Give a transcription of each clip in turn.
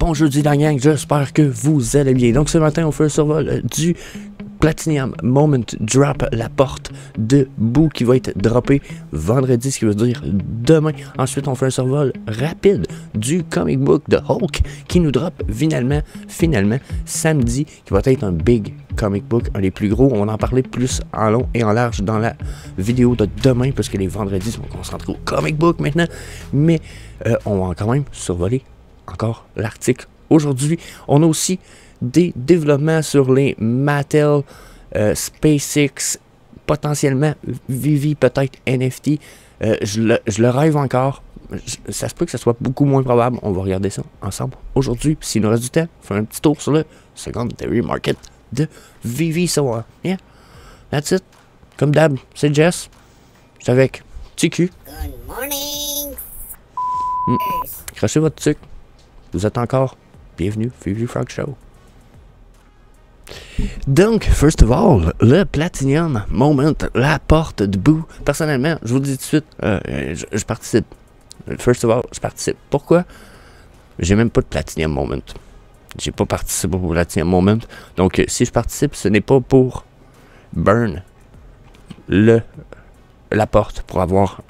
Bon jeudi la gang, j'espère que vous allez bien. Donc ce matin, on fait un survol du Platinum Moment Drop, la porte de bout qui va être droppée vendredi, ce qui veut dire demain. Ensuite, on fait un survol rapide du comic book de Hulk qui nous drop finalement samedi, qui va être un big comic book, un des plus gros. On va en parler plus en long et en large dans la vidéo de demain, parce que les vendredis sont concentrés au comic book maintenant. Mais on va quand même survoler encore l'article aujourd'hui. On a aussi des développements sur les Mattel, SpaceX, potentiellement Vivi, peut-être NFT. Je le rêve encore. Ça se peut que ça soit beaucoup moins probable. On va regarder ça ensemble aujourd'hui. S'il nous reste du temps, on fait un petit tour sur le secondary market de Vivi. So, yeah, that's it. Comme d'hab, c'est Jess. Je suis avec TQ. Good morning. Crachez votre sucre. Vous êtes encore bienvenue, Vivi Frog Show. Donc, first of all, le Platinum Moment, la porte de bout. Personnellement, je vous le dis tout de suite, je participe. First of all, je participe. Pourquoi? J'ai même pas de Platinum Moment. J'ai pas participé au Platinum Moment. Donc, si je participe, ce n'est pas pour burn la porte pour avoir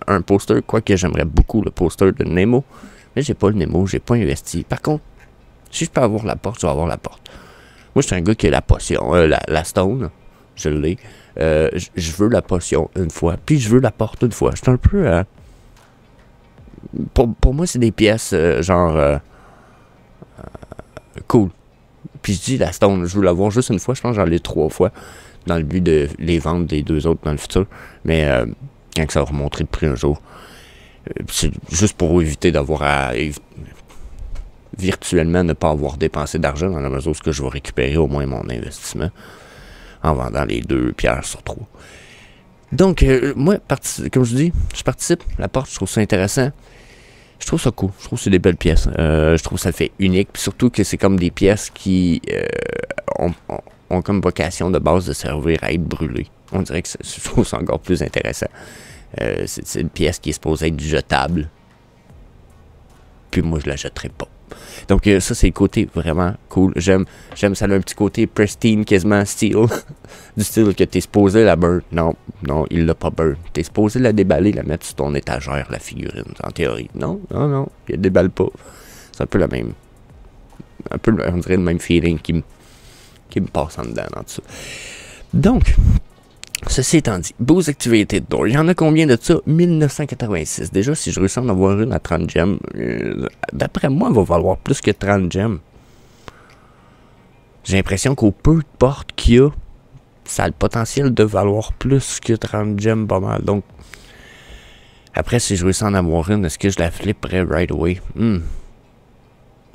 un poster. Quoique j'aimerais beaucoup le poster de Nemo. Mais j'ai pas le Nemo, j'ai pas investi. Par contre, si je peux avoir la porte, je vais avoir la porte. Moi, je suis un gars qui a la potion, la stone, je l'ai. Je veux la potion une fois, puis je veux la porte une fois. Je suis un peu... pour moi, c'est des pièces genre... cool. Puis je dis la stone, je veux l'avoir juste une fois. Je pense que j'en ai 3 fois, dans le but de les vendre des 2 autres dans le futur. Mais quand ça va remonter le prix un jour, c'est juste pour éviter d'avoir à... virtuellement ne pas avoir dépensé d'argent dans la mesure où je vais récupérer au moins mon investissement en vendant les 2 pierres sur 3. Donc, moi, comme je dis, je participe. La porte, je trouve ça intéressant. Je trouve ça cool. Je trouve que c'est des belles pièces. Je trouve que ça fait unique. Puis surtout que c'est comme des pièces qui ont comme vocation de base de servir à être brûlées. On dirait que je trouve ça encore plus intéressant. C'est une pièce qui est supposée être jetable. Puis moi, je la jetterai pas. Donc ça, c'est le côté vraiment cool. J'aime ça a un petit côté pristine, quasiment style. Du style que t'es supposé la burn. Non, il l'a pas burn. T'es supposé la déballer, la mettre sur ton étagère, la figurine, en théorie. Non, il la déballe pas. C'est un peu le même... on dirait le même feeling qui me passe en dedans, en dessous. Donc... ceci étant dit, Boost Activated Door, il y en a combien de ça? 1986. Déjà, si je réussis à en avoir une à 30 gemmes, d'après moi, elle va valoir plus que 30 gemmes. J'ai l'impression qu'au peu de portes qu'il y a, ça a le potentiel de valoir plus que 30 gemmes pas mal. Donc, après, si je réussis à en avoir une, est-ce que je la flipperais right away?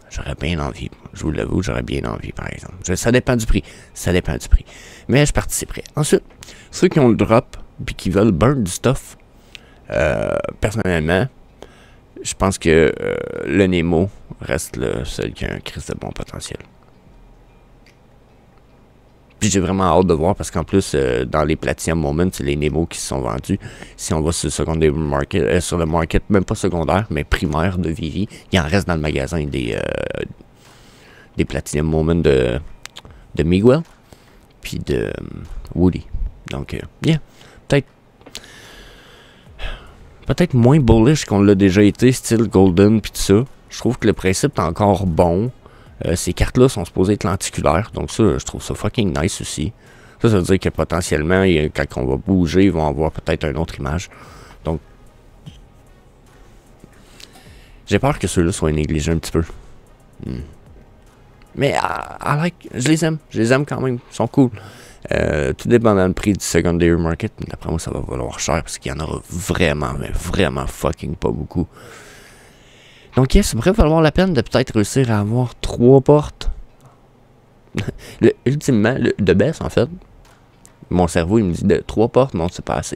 J'aurais bien envie. Je vous l'avoue, j'aurais bien envie, par exemple. Ça dépend du prix. Ça dépend du prix. Mais je participerai. Ensuite, ceux qui ont le drop et qui veulent burn du stuff, personnellement, je pense que le Nemo reste le seul qui a un crise de bon potentiel. Puis j'ai vraiment hâte de voir parce qu'en plus, dans les Platinum Moments, c'est les Nemo qui se sont vendus. Si on va sur le secondary market, sur le market, même pas secondaire, mais primaire de Vivi, il en reste dans le magasin des Platinum Moments de Miguel, puis de Woody. Donc, yeah, peut-être moins bullish qu'on l'a déjà été, style Golden, puis tout ça. Je trouve que le principe est encore bon. Ces cartes-là sont supposées être lenticulaires, donc ça, je trouve ça fucking nice aussi. Ça veut dire que potentiellement, quand on va bouger, ils vont avoir peut-être une autre image. Donc, j'ai peur que ceux-là soient négligés un petit peu. Mais, je les aime quand même, ils sont cool. Tout dépendant du prix du secondary market, d'après moi, ça va valoir cher, parce qu'il y en aura vraiment, mais vraiment fucking pas beaucoup. Donc, yes, ça pourrait valoir la peine de peut-être réussir à avoir 3 portes. Ultimement, de baisse, en fait, mon cerveau, il me dit de 3 portes, non, c'est pas assez.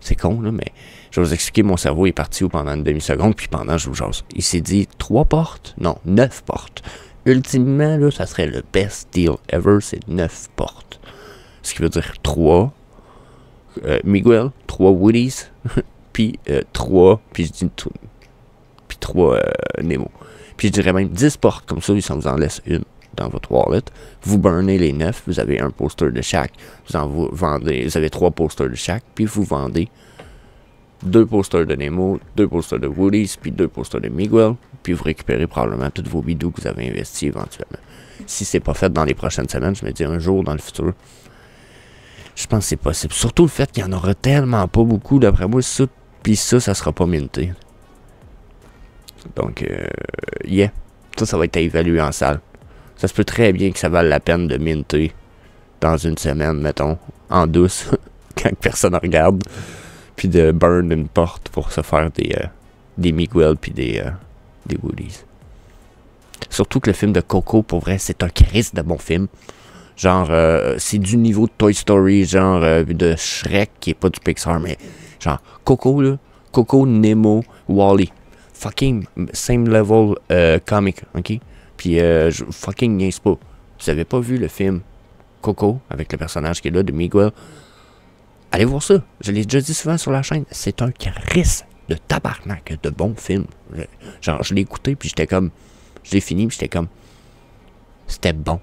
C'est con, là, mais je vais vous expliquer, mon cerveau est parti où pendant une demi-seconde, puis pendant, je vous jase. Il s'est dit 3 portes? Non, 9 portes. Ultimement, là, ça serait le best deal ever, c'est 9 portes. Ce qui veut dire 3 Miguel, 3 Woodies, puis 3, puis je dis 3 Nemo. Puis Puis je dirais même 10 portes, comme ça, ça vous en laisse une dans votre wallet. Vous burnez les 9, vous avez un poster de chaque. Vous avez 3 posters de chaque, puis vous vendez 2 posters de Nemo, 2 posters de Woody's, puis 2 posters de Miguel, puis vous récupérez probablement tous vos bidous que vous avez investis éventuellement. Si c'est pas fait dans les prochaines semaines, je me dis un jour dans le futur, je pense que c'est possible. Surtout le fait qu'il y en aura tellement pas beaucoup, d'après moi, ça, puis ça sera pas minté. Donc, yeah, ça va être à évaluer en salle. Ça se peut très bien que ça vale la peine de minter dans une semaine, mettons, en douce, quand personne regarde, puis de burn une porte pour se faire des Miguel puis des Woodies. Surtout que le film de Coco, pour vrai, c'est un Christ de bon film. Genre, c'est du niveau de Toy Story, genre de Shrek, qui est pas du Pixar, mais genre, Coco, là, Coco, Nemo, Wall-E. Fucking same level comic, ok? Puis, fucking niaise pas. Vous avez pas vu le film Coco, avec le personnage qui est là, de Miguel? Allez voir ça. Je l'ai déjà dit souvent sur la chaîne. C'est un Christ de tabarnak de bon film. Genre, je l'ai écouté, puis j'étais comme... Je l'ai fini, puis j'étais comme... C'était bon.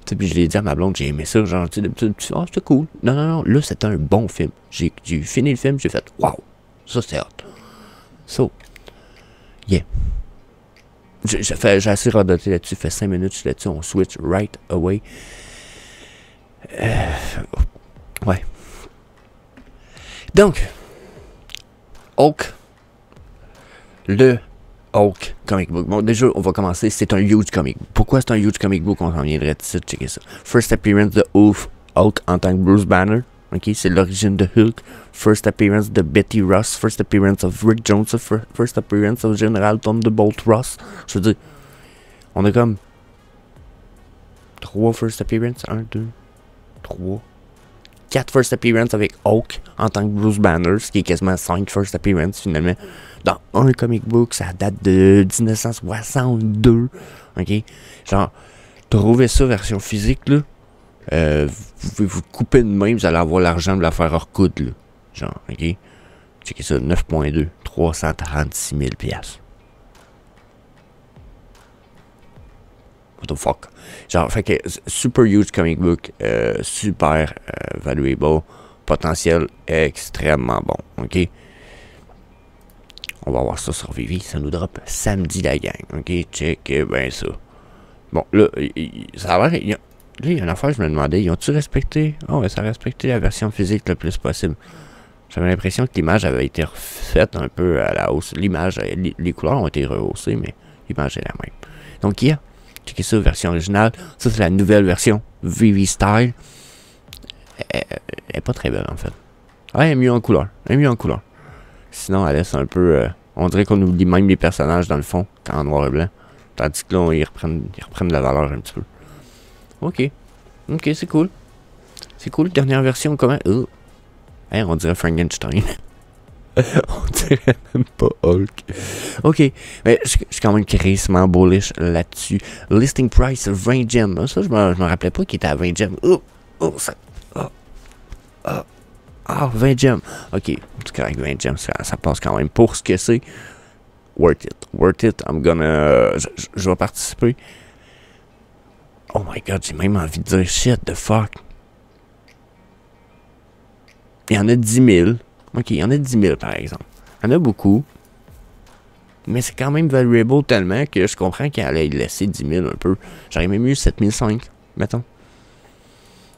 Tu sais, puis je l'ai dit à ma blonde, j'ai aimé ça. Genre, tu sais, d'habitude, ah, c'était cool. Non, non, non, là, c'était un bon film. J'ai fini le film, j'ai fait, waouh, ça, c'est hot. So, yeah. J'ai assez radoté là-dessus. Ça fait 5 minutes, je suis là-dessus. On switch right away. Ouais. Donc, Hulk. Le Hulk comic book. Bon, déjà, on va commencer. C'est un huge comic book. Pourquoi c'est un huge comic book? On s'en viendrait de suite checker ça. First appearance de Hulk en tant que Bruce Banner. Ok, c'est l'origine de Hulk. First appearance de Betty Ross. First appearance of Rick Jones. First appearance of General Thunderbolt Ross. Je veux dire, on a comme 3 first appearance. 1, 2, 3, 4 first appearance avec Hulk en tant que Bruce Banner, ce qui est quasiment 5 first appearance finalement. Dans un comic book, ça date de 1962. Ok? Genre, trouvez ça version physique, là. Vous pouvez vous couper une main, vous allez avoir l'argent de la faire hors coude, là. Genre, ok? Checkez ça, 9.2, 336 000 piastres. What the fuck? Genre, fait que super huge comic book, super valuable, potentiel extrêmement bon, ok? On va voir ça sur Vivi, ça nous drop samedi la gang, ok? Check ben ça. Bon, là, ça a l'air... Là, il y a une affaire, je me demandais, ils ont-tu respecté? Oh, ouais, ça a respecté la version physique le plus possible. J'avais l'impression que l'image avait été refaite un peu à la hausse. L'image, les couleurs ont été rehaussées, mais l'image est la même. Donc, il y a... Checkez ça, version originale. Ça, c'est la nouvelle version. Vivi Style. Elle est pas très belle, en fait. Ah, elle est mieux en couleur. Elle est mieux en couleur. Sinon, elle laisse un peu... on dirait qu'on oublie même les personnages, dans le fond, en noir et blanc. Tandis que là, ils reprennent de la valeur un petit peu. Ok. Ok, c'est cool. C'est cool. Dernière version, comment... Hey, on dirait Frankenstein. On dirait même pas Hulk. Ok, mais je suis quand même crissement bullish là-dessus. Listing price 20 gems. Ça, je me rappelais pas qu'il était à 20 gems. 20 gems. Ok, c'est correct, 20 gems, ça passe quand même pour ce que c'est. Worth it. Worth it. I'm gonna... Je vais participer. Oh my god, j'ai même envie de dire shit the fuck. Il y en a 10 000. Ok, il y en a 10 000 par exemple. Il y en a beaucoup. Mais c'est quand même valuable tellement que je comprends qu'il allait laisser 10 000 un peu. J'aurais même eu 7005, mettons.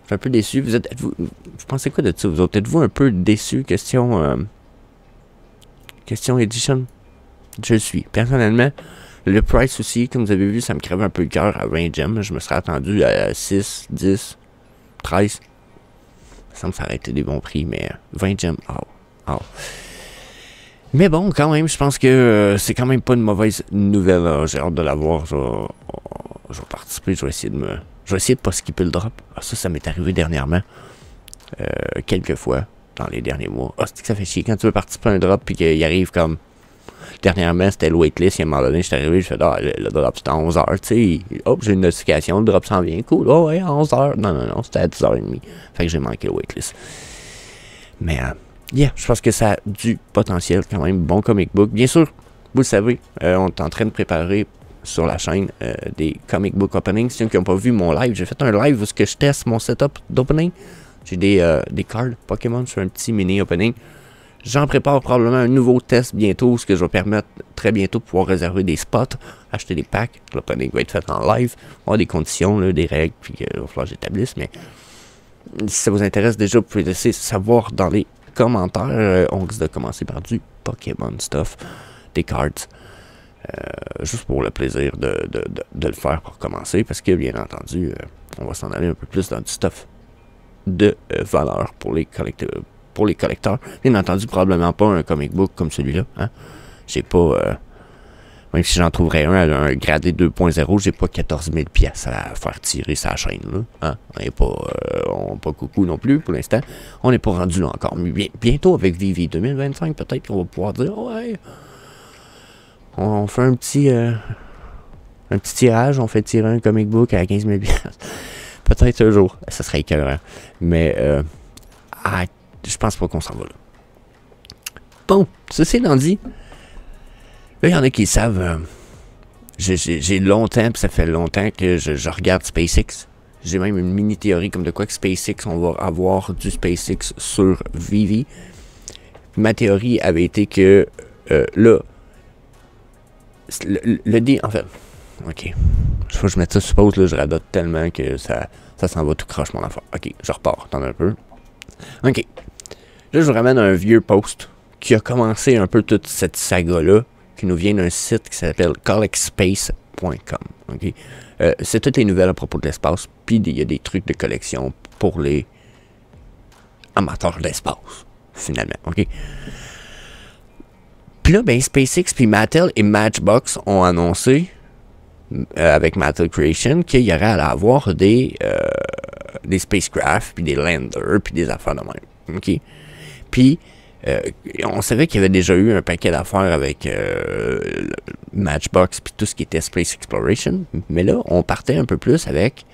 Je suis un peu déçu. Vous pensez quoi de ça? Vous êtes-vous un peu déçu? Question Edition? Je le suis. Personnellement, le price aussi, comme vous avez vu, ça me crève un peu le cœur à 20 gems. Je me serais attendu à 6, 10, 13. Ça me semble été des bons prix, mais 20 gems, oh. Mais bon, quand même, je pense que c'est quand même pas une mauvaise nouvelle. J'ai hâte de la voir. Je vais participer, je vais essayer de pas skipper le drop. Ah, ça m'est arrivé dernièrement. Quelques fois dans les derniers mois. Ah, c'est que ça fait chier quand tu veux participer à un drop puis qu'il arrive comme... Dernièrement, c'était le waitlist. Il y a un moment donné, je suis arrivé, je fais le drop c'était à 11h. Tu sais, hop, j'ai une notification, le drop s'en vient. Cool, oh ouais, à 11h. Non, c'était à 10h30. Fait que j'ai manqué le waitlist. Mais, yeah, je pense que ça a du potentiel quand même. Bon comic book. Bien sûr, vous le savez, on est en train de préparer sur la chaîne des comic book openings. Ceux qui n'ont pas vu mon live, j'ai fait un live où je teste mon setup d'opening. J'ai des cards Pokémon sur un petit mini opening. J'en prépare probablement un nouveau test bientôt, ce que je vais permettre très bientôt de pouvoir réserver des spots, acheter des packs. L'opening va être fait en live, avoir des conditions, là, des règles, puis il va falloir que j'établisse. Mais si ça vous intéresse déjà, vous pouvez laisser savoir dans les commentaires. On risque de commencer par du Pokémon stuff, des cards. Juste pour le plaisir de le faire pour commencer, parce que bien entendu, on va s'en aller un peu plus dans du stuff de valeur pour les collecteurs. Bien entendu, probablement pas un comic book comme celui-là. Hein? J'ai pas... même si j'en trouverais un gradé 2.0, j'ai pas 14 000 pièces à faire tirer sa chaîne. Là, hein? On n'est pas coucou non plus pour l'instant. On n'est pas rendu là encore. Mais bientôt avec Vivi 2025, peut-être qu'on va pouvoir dire ouais, on fait un petit tirage, on fait tirer un comic book à 15 000 pièces. Peut-être un jour. Ça serait écœurant. Mais je pense pas qu'on s'en va là. Bon, ceci étant dit, là, il y en a qui savent. J'ai longtemps, puis ça fait longtemps que je regarde SpaceX. J'ai même une mini théorie comme de quoi que SpaceX, on va avoir du SpaceX sur Vivi. Ma théorie avait été que là, en fait, ok. Faut que je mette ça, suppose, là, je radote tellement que ça s'en va tout croche mon affaire. Ok, je repars, attends un peu. Ok. Là, je vous ramène un vieux post qui a commencé un peu toute cette saga-là, qui nous vient d'un site qui s'appelle collectspace.com. Okay? C'est toutes les nouvelles à propos de l'espace, puis il y a des trucs de collection pour les amateurs d'espace, finalement. Okay? Puis là, ben, SpaceX, puis Mattel et Matchbox ont annoncé, avec Mattel Creation, qu'il y aurait à avoir des spacecraft, puis des landers, puis des affaires de même. Okay? Puis, on savait qu'il y avait déjà eu un paquet d'affaires avec Matchbox puis tout ce qui était Space Exploration. Mais là, on partait un peu plus avec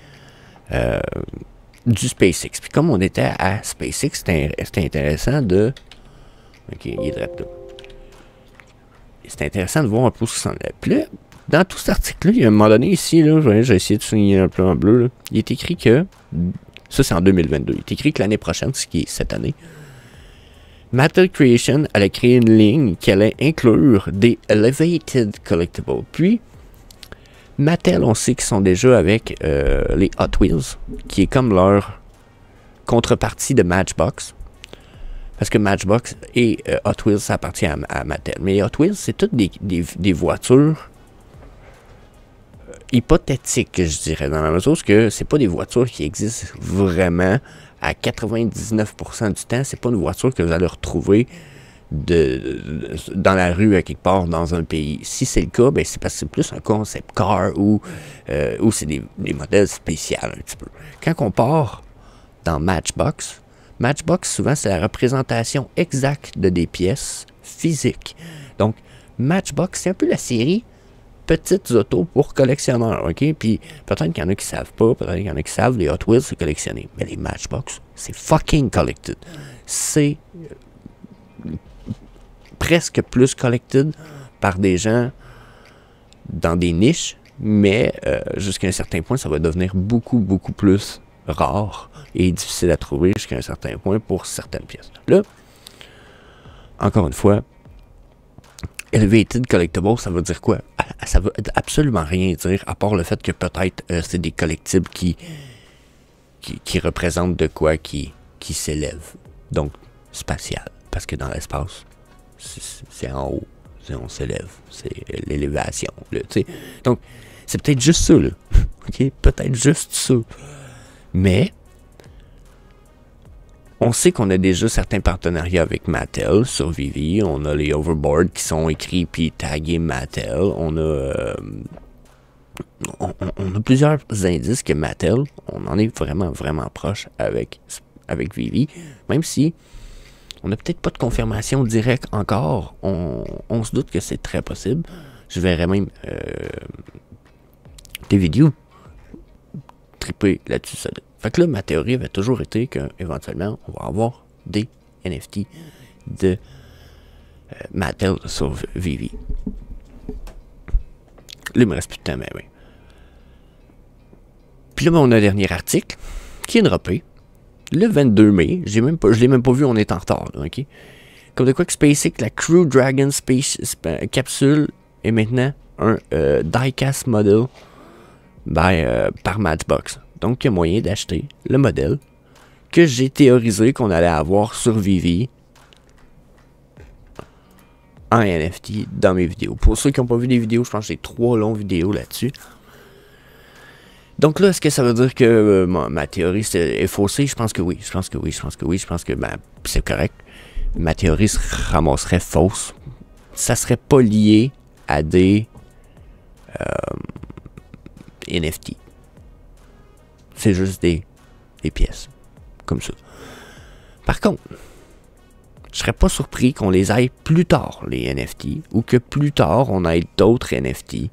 du SpaceX. Puis comme on était à SpaceX, c'était intéressant de... Ok, il est direct là. C'était intéressant de voir un peu ce qui s'en allait. Puis là, dans tout cet article-là, il y a un moment donné ici, là, j'ai essayé de souligner un peu en bleu, là, il est écrit que... Ça, c'est en 2022. Il est écrit que l'année prochaine, ce qui est cette année, Mattel Creation allait créer une ligne qui allait inclure des Elevated Collectibles. Puis, Mattel, on sait qu'ils sont déjà avec les Hot Wheels, qui est comme leur contrepartie de Matchbox. Parce que Matchbox et Hot Wheels, ça appartient à Mattel. Mais les Hot Wheels, c'est toutes des voitures hypothétiques, je dirais, dans la mesure où c'est pas des voitures qui existent vraiment. À 99% du temps, c'est pas une voiture que vous allez retrouver dans la rue à quelque part dans un pays. Si c'est le cas, ben c'est parce que c'est plus un concept car ou c'est des modèles spéciaux un petit peu. Quand on part dans Matchbox, souvent c'est la représentation exacte de des pièces physiques. Donc, Matchbox, c'est un peu la série petites autos pour collectionneurs, ok? Puis peut-être qu'il y en a qui savent pas, peut-être qu'il y en a qui savent, les Hot Wheels, c'est collectionné. Mais les Matchbox, c'est fucking collected. C'est presque plus collected par des gens dans des niches, mais jusqu'à un certain point, ça va devenir beaucoup, beaucoup plus rare et difficile à trouver jusqu'à un certain point pour certaines pièces. Là, encore une fois, Elevated Collectible, ça veut dire quoi? Ça veut absolument rien dire, à part le fait que peut-être c'est des collectibles qui représentent de quoi qui s'élève. Donc, spatial. Parce que dans l'espace, c'est en haut. On s'élève. C'est l'élévation. Donc, c'est peut-être juste ça, là. OK? Peut-être juste ça. Mais, on sait qu'on a déjà certains partenariats avec Mattel sur Vivi. On a les overboards qui sont écrits puis tagués Mattel. On a plusieurs indices que Mattel, on en est vraiment, vraiment proche avec Vivi. Même si on n'a peut-être pas de confirmation directe encore, on se doute que c'est très possible. Je verrai même des vidéos triper là-dessus solide. Fait que là, ma théorie avait toujours été qu'éventuellement, on va avoir des NFT de Mattel sur Vivi. Là, il me reste plus de temps, mais oui. Puis là, on a un dernier article qui est droppé le 22 mai. Je l'ai même pas vu, on est en retard, là, OK? Comme de quoi que SpaceX, la Crew Dragon capsule est maintenant un die-cast model par Matchbox. Donc, il y a moyen d'acheter le modèle que j'ai théorisé qu'on allait avoir sur Vivi en NFT dans mes vidéos. Pour ceux qui n'ont pas vu les vidéos, je pense que j'ai 3 longues vidéos là-dessus. Donc là, est-ce que ça veut dire que ma théorie est faussée? Je pense que oui. Je pense que c'est correct. Ma théorie se ramasserait fausse. Ça serait pas lié à des NFT. C'est juste des pièces. Comme ça. Par contre, je serais pas surpris qu'on les aille plus tard, les NFT, ou que plus tard, on ait d'autres NFT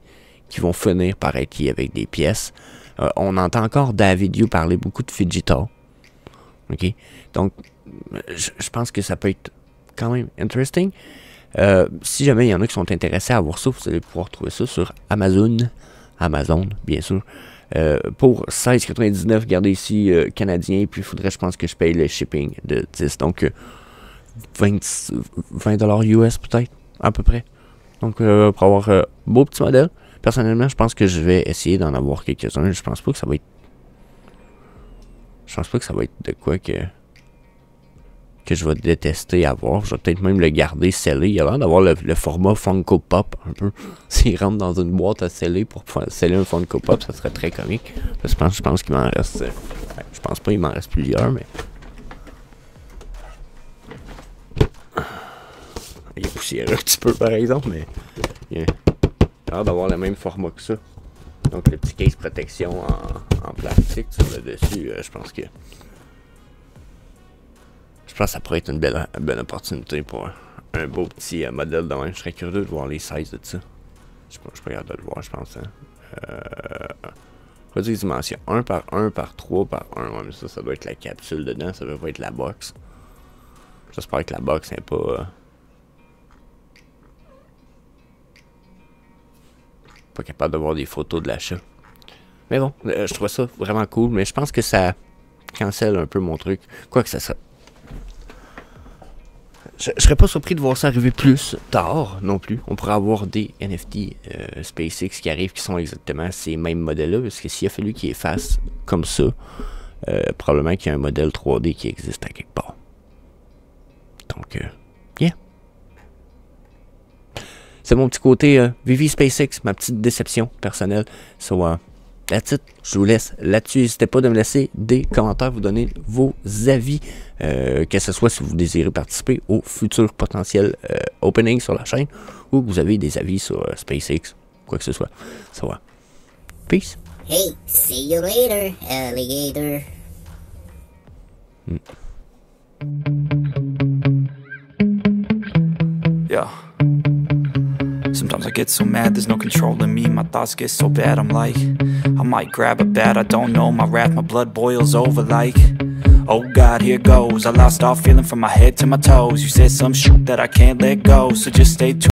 qui vont finir par être liés avec des pièces. On entend encore David Yu parler beaucoup de Fidgetal. OK? Donc, je pense que ça peut être quand même interesting. Si jamais il y en a qui sont intéressés à voir ça, vous allez pouvoir trouver ça sur Amazon, bien sûr. Pour 16,99$, regardez ici, canadien, puis il faudrait, je pense, que je paye le shipping de 10. Donc, 20$ US peut-être, à peu près. Donc, pour avoir un beau petit modèle. Personnellement, je pense que je vais essayer d'en avoir quelques-uns. Je pense pas que ça va être de quoi que je vais détester avoir. Je vais peut-être même le garder scellé. Il y a l'air d'avoir le format Funko Pop un peu. S'il rentre dans une boîte à sceller pour sceller un Funko Pop, ça serait très comique. Je pense qu'il m'en reste. Je pense pas qu'il m'en reste plusieurs, mais. Il est poussiéreux un petit peu par exemple, mais. Il a l'air d'avoir le même format que ça. Donc le petit case protection en plastique sur le dessus, je pense que ça pourrait être une belle opportunité pour un beau petit modèle de même. Je serais curieux de voir les sizes de ça. Je peux regarder de le voir, je pense. Pas des dimensions. 1 par 1 par 3 par 1. Ouais, mais ça doit être la capsule dedans. Ça doit pas être la box. J'espère que la box n'est pas... pas capable de voir des photos de l'achat. Mais bon, je trouve ça vraiment cool. Mais je pense que ça cancelle un peu mon truc. Quoi que ça soit. Je serais pas surpris de voir ça arriver plus tard non plus. On pourrait avoir des NFT SpaceX qui arrivent qui sont exactement ces mêmes modèles-là. Parce que s'il a fallu qu'ils effacent comme ça, probablement qu'il y a un modèle 3D qui existe à quelque part. Donc, yeah. C'est mon petit côté Vivi SpaceX, ma petite déception personnelle. So, that's it. Je vous laisse là-dessus. N'hésitez pas de me laisser des commentaires, vous donner vos avis, que ce soit si vous désirez participer au futur potentiel opening sur la chaîne ou que vous avez des avis sur SpaceX, quoi que ce soit. So, peace. Hey, see you later, alligator. Yeah. Sometimes I get so mad, there's no controlling me. My thoughts get so bad, I'm like, I might grab a bat, I don't know. My wrath, my blood boils over like, oh God, here goes. I lost all feeling from my head to my toes. You said some shit that I can't let go, so just stay tuned.